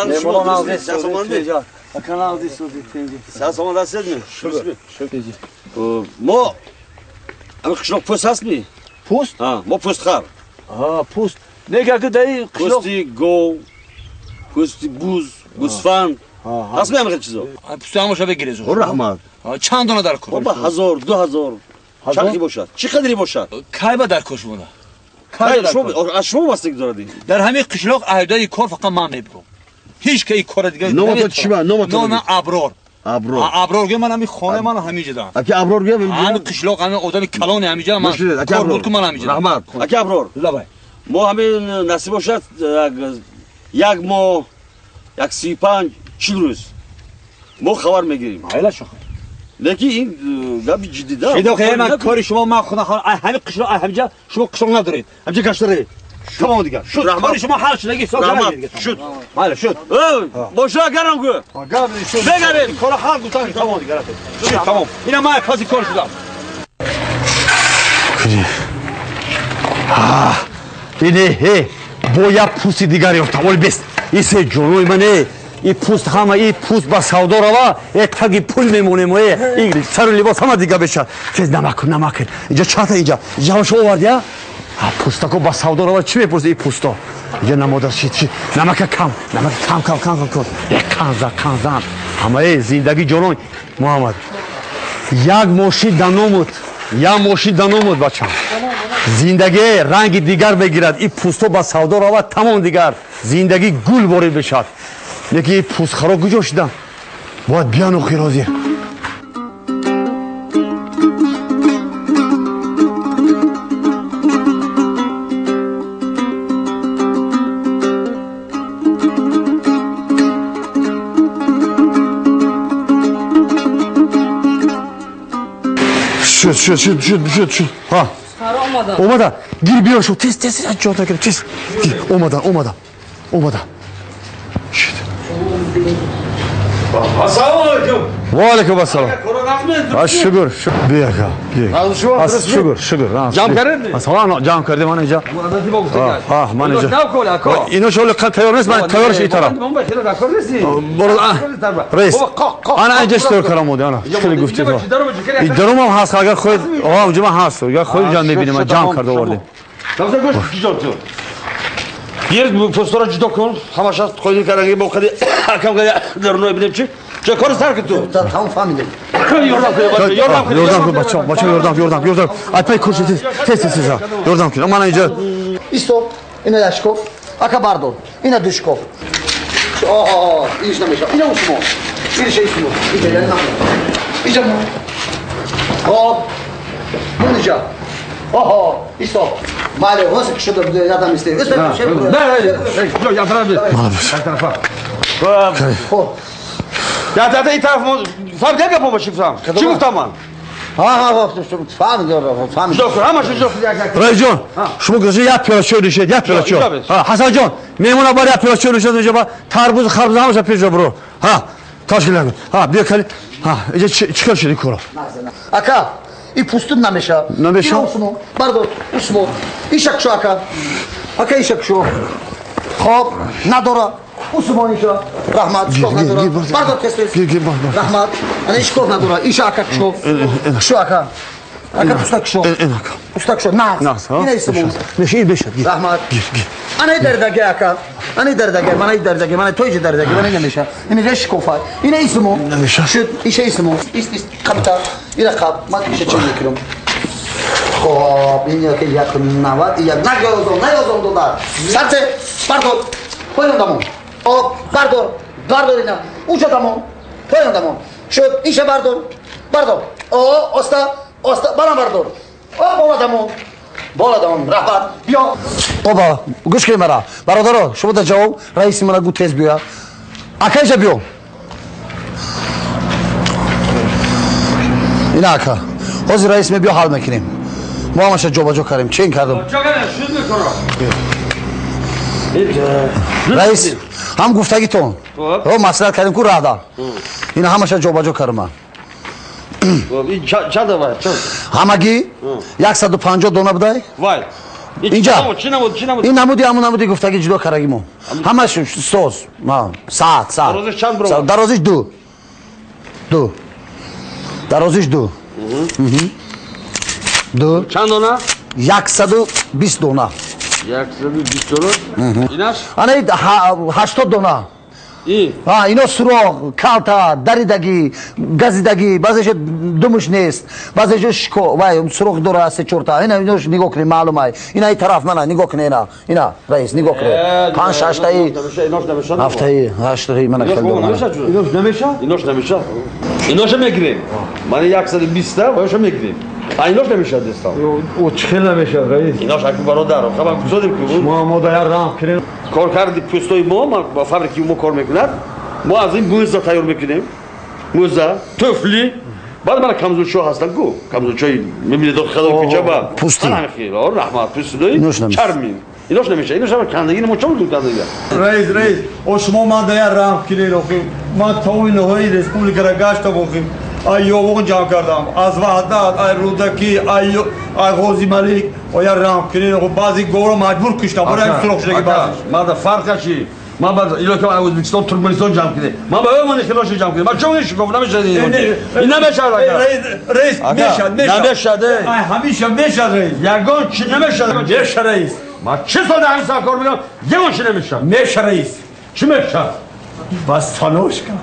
Memnun aldıyız. Akan aldıyız. Sen sonra da siz mi? Mo ama kışlık post has mi? Post? Ha, mo post har. Ha, post. Ne geldi dayı? Posti go. Posti buz fan. Has mı amca çizo? Pustu ama şöyle gireceğiz. Rahmat. Çand ona dar koş. Baba 1000 Çakı boşa. Çıkadır boşa. Kaybeder koş buna. Hayır, şu aşma bastık zor değil. در همه قشلاق اهدای کار فقط من میبرم هیچ کی کار دیگه نموت چی با نموت نه ابرار ابرار گه من همین خانه من همینجا دارم اکی ابرار گه همین قشلاق همین آدم کلان همینجا من کار بود که من همینجا رحمت اکی ابرار لبای ما همین نصیب باشد یک ماه 35 40 روز ما خبر میگیریم حالا شو لیکن این گابی جدی داره اینا که من کاری شما من خدا همین قشلاق همینجا شما قشلاق ندارید همینجا کاشتری tamam دیگه شد کاری شما حل شد دیگه شد حالا شد boşa گرم گو بگریم کار حل گفتن tamam دیگه شد tamam اینا من پاسی کار شدم اینه باید پوستی دیگری افتمال بست ایسه جنوی منه این پوست همه این پوست با سودا روا یک تگی پول میمونه موی این سر و لباس همه دیگه بشه تیز نمکن اینجا چاته اینجا همشو آوردی ها پوستا کو با سودا روا چی میپرسی این پوستا اینجا نماده چی نمک کم کن یک کنزن همه زندگی جنوی محمد یک ماشین دانومود بچه زندگی رنگ دیگر بگیرد این پوستو با سودا روا تمام دیگر زندگی گل بارید بشد یکی پوست خراب کجا شدن باید بیان و خیرازی شد ها اومدن گیر بیا شو تیز جا تا گیر اومدن السلام علیکم و علیکم السلام شکر بیا شکر جام کردی؟ جام کردیم من اینجا من اینجا اینو شغل تیار نیست من تیارش این طرف برو رئیس انا اینجا اشتر کارم بوده انا خیلی گفتی تو این درم هم هست اگر خود اونجا من هست یا خود جان میبینیم من جام کرده آوردیم yer postora judo kol hamaşa koyun karagi bokadi akam gaya derno bilem chi che kor sar ki tu tam family yordam bacha yordam atay kurşu tez yordam ki aman اینجا istop ina dashkov aka bardor ina dushkov iş namish ina usmo bir şey usmo ija hop bunija istop Mali, nasıl kışıda bir adam isteyin? Ne? Yok yan taraf bir. Yan tarafa. Ya iyi tarafı. Fahmi gel yapma başım Fahmi. Çıkıp tamam. Fahmi diyor. Fahmi. Doktor ama şu doktor gel. Raycan, şu gözü yapıyor şöyle şey yapıyor. Hasan Can, memuna bari yapıyor şöyle şey acaba tarbuzu karpuzu hamısı yapıyor bro. Taşılar. Bir kali. Çıkar şöyle kola. Aka. I pustun namesha. Usmo. Pardon, usmo. İşak şu aka. Aka işak şu. Hop, nadora. Usmo işa. Rahmat, şok nadora. Pardon kestes. Rahmat. Ana işkov nadora. İşa aka şu. Şu aka. Aka pustak şu. Pustak şu. Nas. Yine ismo. Neşi beşer. Rahmat. Ana derdage aka. Ana derdage, bana toycu derdage. Bana namesha. Yine reş kofa. Yine ismo. Şu işe ismo. İst kapta. Yine kap. Mat işe çekiyorum. Hop, yine ki yakınına var. Ya ne gözüm dolar. Sarte. Pardon. Koyun damon. Hop, pardon. Pardon yine. Uça damon. Koyun damon. Şu işe pardon. Osta bana pardon. Hop, bola damon. Rahat. Bio. Baba, گوش کن مرا. برادرو، شما تا جاو رئیس مرا گو تیز بیا. اکیش بیو. اینا اکا. حاضر رئیس می بیا حال میکنیم. ما همش جوباجو کردیم. چین کردم. رئیس هم گفتگی تون. رو مسئله کردیم کو رادا. اینا همش جوباجو کردم. این چند var? همگی 150 دونه بدای. Vay. اینجا چی نمود این نمودی همون نمودی گفتگی جدا کرگیمو همش سوز ساعت درازش چند برو؟ درازش دو درازش دو چند دونه؟ 120 دونه 120 دونه ایناش؟ آنه 80 دونه این اینا سوراخ کالتا دریدگی گزیدگی بعضیش دمش نیست بعضیش شکو وای سوراخ داره سه چورتا ایناش نگاه کنی معلومه اینا این طرف نه نگاه کنی اینا رئیس نگاه کنی 5 6 تایی ایناش نمیشه هفتایی 8 تایی من خیلی ایناش نمیشه ایناش میگیریم من 120 تا باشه میگیریم ایناش نمیشه دستم او چخیل نمیشه رئیس ایناش اگه برادر خب گذاشتیم که ما در رام کنیم کار کردی پستای ما با فابریکی ما کار میکنند ما از این موزه تیار میکنیم موزه تفلی بعد من کمزور شو هستن گو کمزور چای میبینید خدا که چبا پوستی. خیر رحمت پوستی ایناش نمیشه. چرمی ایناش نمیشه ایناش هم کندگی ما چون کندگی رئیس او شما ما در رام کنیم ما تاوی نهایی رسپوبلیکا را گشته بودیم ایوان جمع کردم از وحدت ای رودکی ای غازی ملک و یا رام کنیم و بعضی گورو مجبور کشتم برای این سرخ شده بعضی ما فرق چی ما بعد اینا که ازبکستان ترکمنستان جمع کرده ما به من خلاص جمع کرده ما چون نمیشه گفت نمیشه این نمیشه رئیس نمیشه همیشه میشه رئیس یگان چی نمیشه میشه رئیس ما چه سال همین کار میکنم یگان چی نمیشه میشه رئیس چی میشه بس تلاش کن